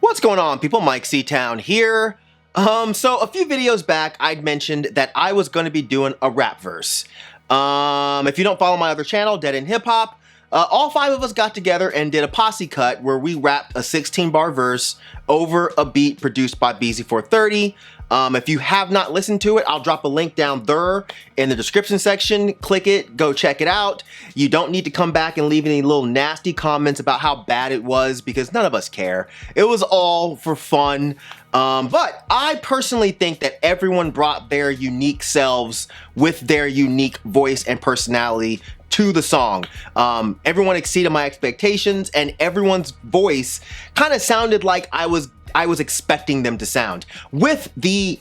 What's going on, people? Myke C-Town here. So a few videos back, I'd mentioned that I was going to be doing a rap verse. If you don't follow my other channel, Dead End Hip Hop, all 5 of us got together and did a posse cut where we rapped a 16-bar verse over a beat produced by BZ430. If you have not listened to it, I'll drop a link down there in the description section. Click it, go check it out. You don't need to come back and leave any little nasty comments about how bad it was, because none of us care. It was all for fun. But I personally think that everyone brought their unique selves with their unique voice and personality to the song. Everyone exceeded my expectations, and everyone's voice kind of sounded like I was expecting them to sound, with the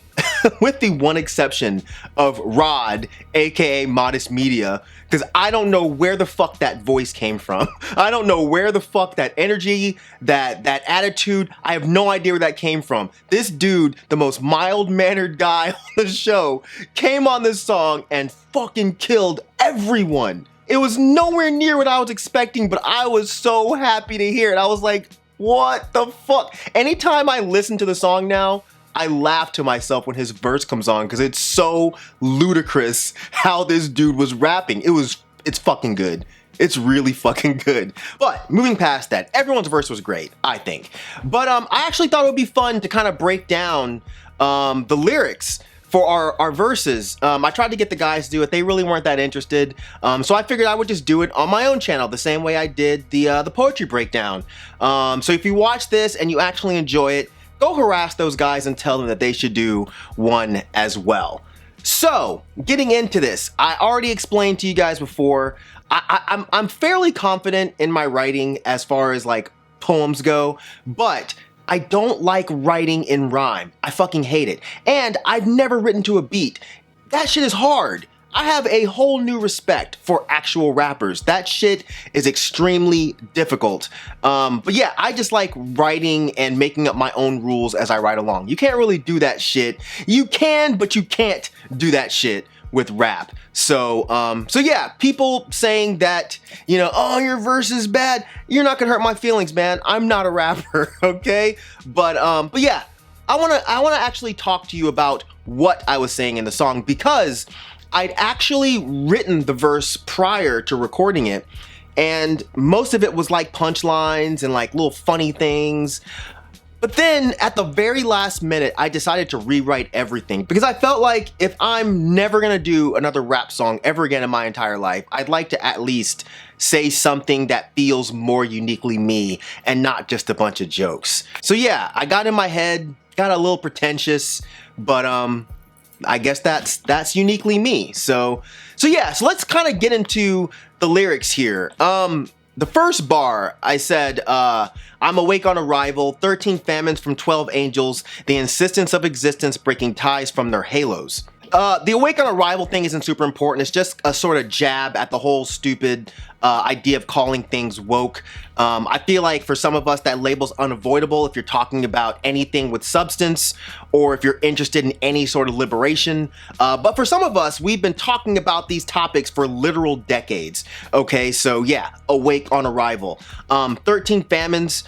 with the one exception of Rod, aka Modest Media, because I don't know where the fuck that voice came from. I don't know where the fuck that energy, that attitude, I have no idea where that came from. This dude, the most mild-mannered guy on the show, came on this song and fucking killed everyone. It was nowhere near what I was expecting, but I was so happy to hear it. I was like, what the fuck? Anytime I listen to the song now, I laugh to myself when his verse comes on, because it's so ludicrous how this dude was rapping. It's fucking good. It's really fucking good. But moving past that, everyone's verse was great, I think. But I actually thought it would be fun to kind of break down the lyrics for our verses. I tried to get the guys to do it. They really weren't that interested. So I figured I would just do it on my own channel, the same way I did the poetry breakdown. So if you watch this and you actually enjoy it, go harass those guys and tell them that they should do one as well. So getting into this, I already explained to you guys before, I'm fairly confident in my writing as far as like poems go, but I don't like writing in rhyme. I fucking hate it. And I've never written to a beat. That shit is hard. I have a whole new respect for actual rappers. That shit is extremely difficult. But yeah, I just like writing and making up my own rules as I write along. You can't really do that shit. You can, but you can't do that shit with rap. So yeah, people saying that, you know, oh, your verse is bad, you're not gonna hurt my feelings, man. I'm not a rapper, okay? But yeah, I wanna actually talk to you about what I was saying in the song, because I'd actually written the verse prior to recording it, and most of it was like punchlines and like little funny things. But then at the very last minute, I decided to rewrite everything, because I felt like if I'm never gonna do another rap song ever again in my entire life, I'd like to at least say something that feels more uniquely me and not just a bunch of jokes. So yeah, I got in my head, got a little pretentious, but I guess that's uniquely me. So yeah, so let's kind of get into the lyrics here. The first bar, I said, I'm awake on arrival, 13 famines from 12 angels, the insistence of existence breaking ties from their halos. The awake on arrival thing isn't super important. It's just a sort of jab at the whole stupid idea of calling things woke. I feel like for some of us that label's unavoidable if you're talking about anything with substance, or if you're interested in any sort of liberation. But for some of us, we've been talking about these topics for literal decades. Okay, so yeah, awake on arrival. 13 famines.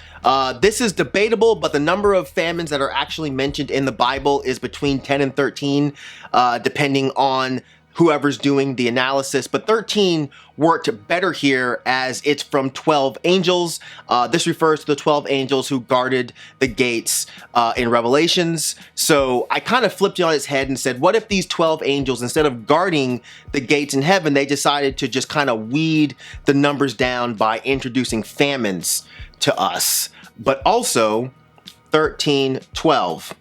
This is debatable, but the number of famines that are actually mentioned in the Bible is between 10 and 13, depending on whoever's doing the analysis, but 13 worked better here as it's from 12 angels. This refers to the 12 angels who guarded the gates in Revelations. So I kind of flipped it on its head and said, what if these 12 angels, instead of guarding the gates in heaven, they decided to just kind of weed the numbers down by introducing famines to us, but also 1312,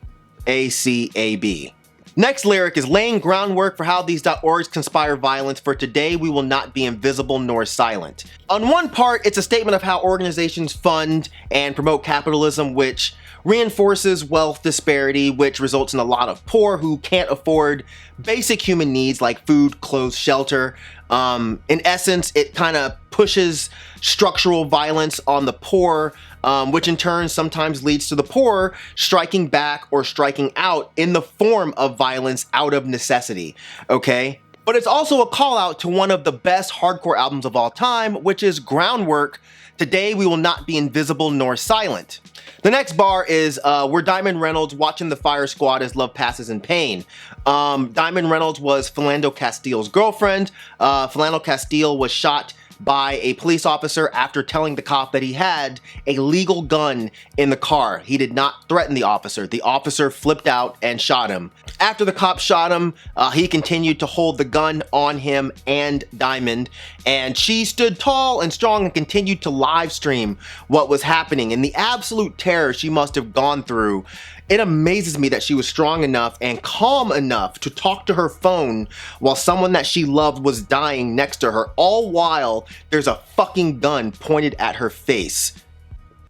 ACAB. Next lyric is laying groundwork for how these .orgs conspire violence, for today we will not be invisible nor silent. On one part, it's a statement of how organizations fund and promote capitalism, which reinforces wealth disparity, which results in a lot of poor who can't afford basic human needs like food, clothes, shelter. In essence, it kind of pushes structural violence on the poor, which in turn sometimes leads to the poor striking back or striking out in the form of violence out of necessity, okay? But it's also a call out to one of the best hardcore albums of all time, which is Groundwork, Today We Will Not Be Invisible Nor Silent. The next bar is we're Diamond Reynolds watching the fire squad as love passes in pain. Diamond Reynolds was Philando Castile's girlfriend. Philando Castile was shot by a police officer after telling the cop that he had a legal gun in the car. He did not threaten the officer. The officer flipped out and shot him. After the cop shot him, he continued to hold the gun on him and Diamond, and she stood tall and strong and continued to live stream what was happening and the absolute terror she must have gone through. It amazes me that she was strong enough and calm enough to talk to her phone while someone that she loved was dying next to her, all while there's a fucking gun pointed at her face,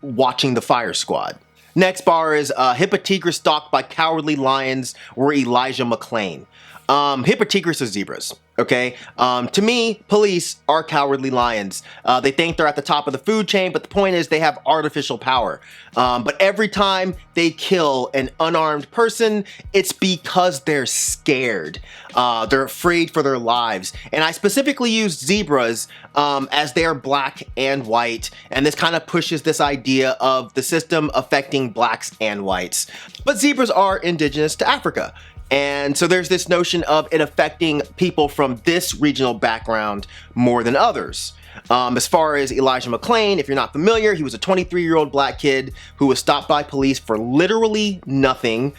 watching the fire squad. Next bar is Hippotigris stalked by cowardly lions were Elijah McClain. Hippotigris are zebras, okay? To me, police are cowardly lions. They think they're at the top of the food chain, but the point is they have artificial power. But every time they kill an unarmed person, it's because they're scared. They're afraid for their lives. And I specifically use zebras as they are black and white, and this kind of pushes this idea of the system affecting blacks and whites. But zebras are indigenous to Africa. And so there's this notion of it affecting people from this regional background more than others. As far as Elijah McClain, if you're not familiar, he was a 23-year-old black kid who was stopped by police for literally nothing.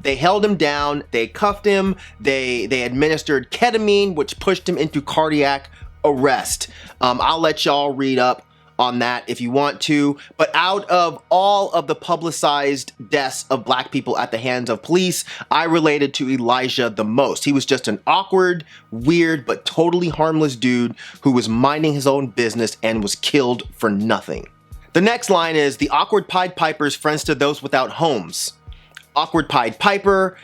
They held him down, they cuffed him, they administered ketamine, which pushed him into cardiac arrest. I'll let y'all read up on that if you want to, but out of all of the publicized deaths of black people at the hands of police, I related to Elijah the most. He was just an awkward, weird, but totally harmless dude who was minding his own business and was killed for nothing. The next line is, the awkward Pied Piper's friends to those without homes. Awkward Pied Piper,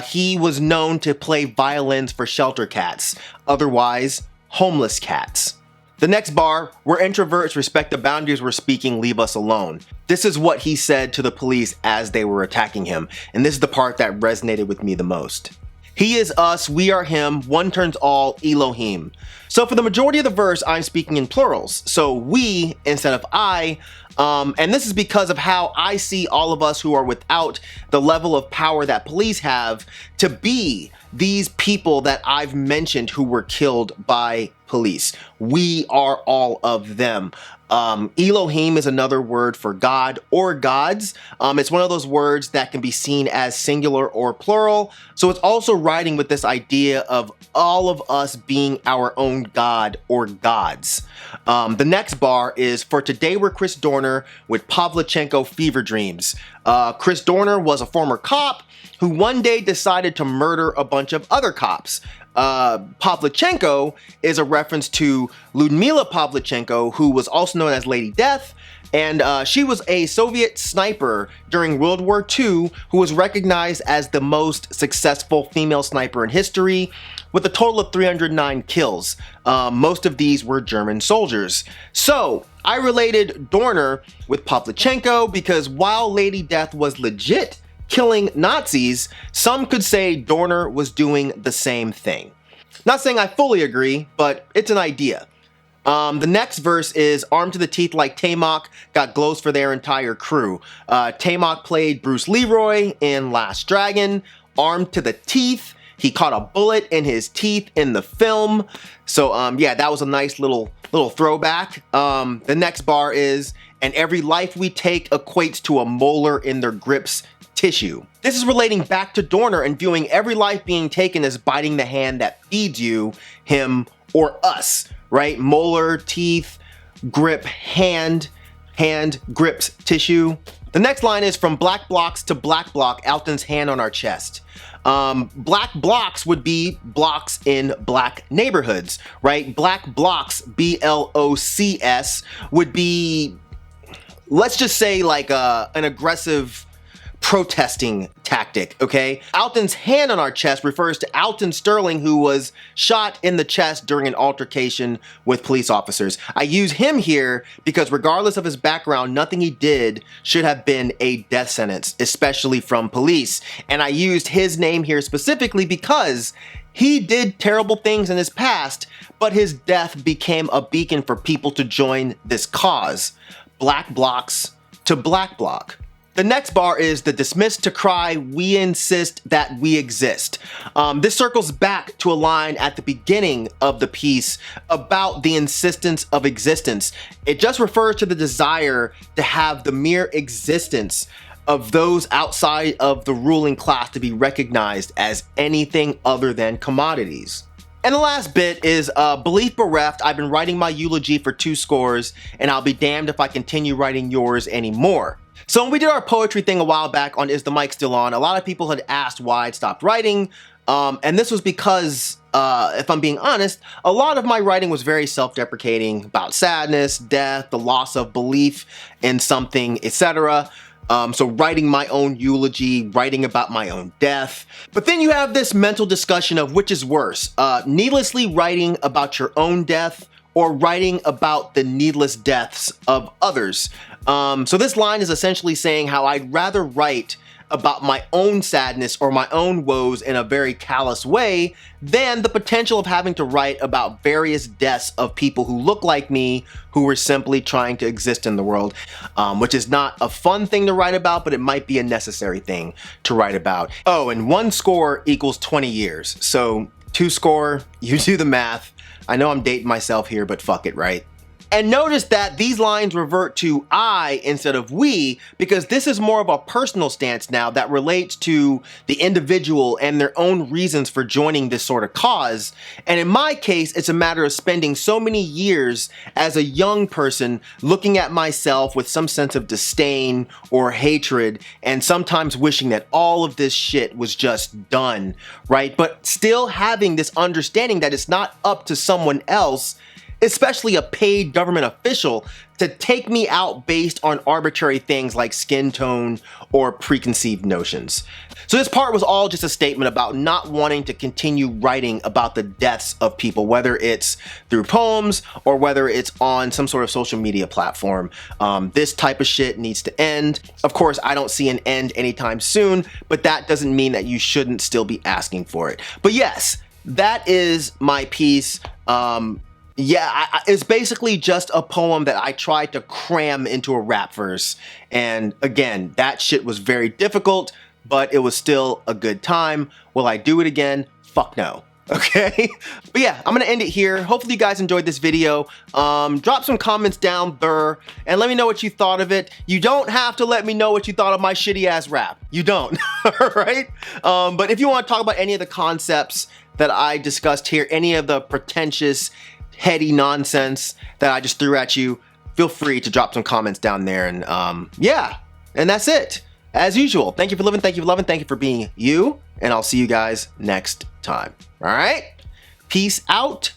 he was known to play violins for shelter cats, otherwise homeless cats. The next bar, where introverts respect the boundaries we're speaking, leave us alone. This is what he said to the police as they were attacking him, and this is the part that resonated with me the most. He is us, we are him, one turns all, Elohim. So for the majority of the verse, I'm speaking in plurals, so we instead of I, and this is because of how I see all of us who are without the level of power that police have to be these people that I've mentioned who were killed by police. We are all of them. Elohim is another word for God or gods. It's one of those words that can be seen as singular or plural. So it's also riding with this idea of all of us being our own God or gods. The next bar is, for today we're Chris Dorner with Pavlichenko fever dreams. Chris Dorner was a former cop who one day decided to murder a bunch of other cops. Pavlichenko is a reference to Ludmila Pavlichenko, who was also known as Lady Death, and she was a Soviet sniper during World War II who was recognized as the most successful female sniper in history, with a total of 309 kills. Most of these were German soldiers. So I related Dorner with Pavlichenko because while Lady Death was legit killing Nazis, some could say Dorner was doing the same thing. Not saying I fully agree, but it's an idea. The next verse is, armed to the teeth like Tamok, got glows for their entire crew. Tamok played Bruce Leroy in Last Dragon. Armed to the teeth, he caught a bullet in his teeth in the film. So yeah, that was a nice little throwback. The next bar is, and every life we take equates to a molar in their grip's tissue. This is relating back to Dorner and viewing every life being taken as biting the hand that feeds you, him, or us, right? Molar, teeth, grip, hand, grips, tissue. The next line is, from black blocks to black block, Alton's hand on our chest. Black blocks would be blocks in black neighborhoods, right? Black blocks, B-L-O-C-S, would be, let's just say like an aggressive protesting tactic, okay? Alton's hand on our chest refers to Alton Sterling, who was shot in the chest during an altercation with police officers. I use him here because regardless of his background, nothing he did should have been a death sentence, especially from police. And I used his name here specifically because He did terrible things in his past, but his death became a beacon for people to join this cause. Black blocks to black bloc. The next bar is the dismiss to cry, we insist that we exist. This circles back to a line at the beginning of the piece about the insistence of existence. It just refers to the desire to have the mere existence of those outside of the ruling class to be recognized as anything other than commodities. And the last bit is belief bereft. I've been writing my eulogy for 2 scores, and I'll be damned if I continue writing yours anymore. So when we did our poetry thing a while back on Is the Mic Still On, a lot of people had asked why I'd stopped writing, and this was because, if I'm being honest, a lot of my writing was very self-deprecating about sadness, death, the loss of belief in something, etc. So writing my own eulogy, writing about my own death. But then you have this mental discussion of which is worse, needlessly writing about your own death or writing about the needless deaths of others. So this line is essentially saying how I'd rather write about my own sadness or my own woes in a very callous way than the potential of having to write about various deaths of people who look like me, who were simply trying to exist in the world, which is not a fun thing to write about, but it might be a necessary thing to write about. Oh, and 1 score equals 20 years. So 2 score, you do the math. I know I'm dating myself here, but fuck it, right? And notice that these lines revert to I instead of we, because this is more of a personal stance now that relates to the individual and their own reasons for joining this sort of cause. And in my case, it's a matter of spending so many years as a young person looking at myself with some sense of disdain or hatred, and sometimes wishing that all of this shit was just done, right? But still having this understanding that it's not up to someone else, especially a paid government official, to take me out based on arbitrary things like skin tone or preconceived notions. So this part was all just a statement about not wanting to continue writing about the deaths of people, whether it's through poems or whether it's on some sort of social media platform. This type of shit needs to end. Of course, I don't see an end anytime soon, but that doesn't mean that you shouldn't still be asking for it. But yes, that is my piece. Yeah, it's basically just a poem that I tried to cram into a rap verse. And again, that shit was very difficult, but it was still a good time. Will I do it again? Fuck no. Okay? But yeah, I'm gonna end it here. Hopefully you guys enjoyed this video. Drop some comments down there and let me know what you thought of it. You don't have to let me know what you thought of my shitty ass rap. You don't, alright? But if you want to talk about any of the concepts that I discussed here, any of the pretentious, heady nonsense that I just threw at you, feel free to drop some comments down there. And yeah, and that's it. As usual, thank you for living, thank you for loving, thank you for being you, and I'll see you guys next time. All right? Peace out.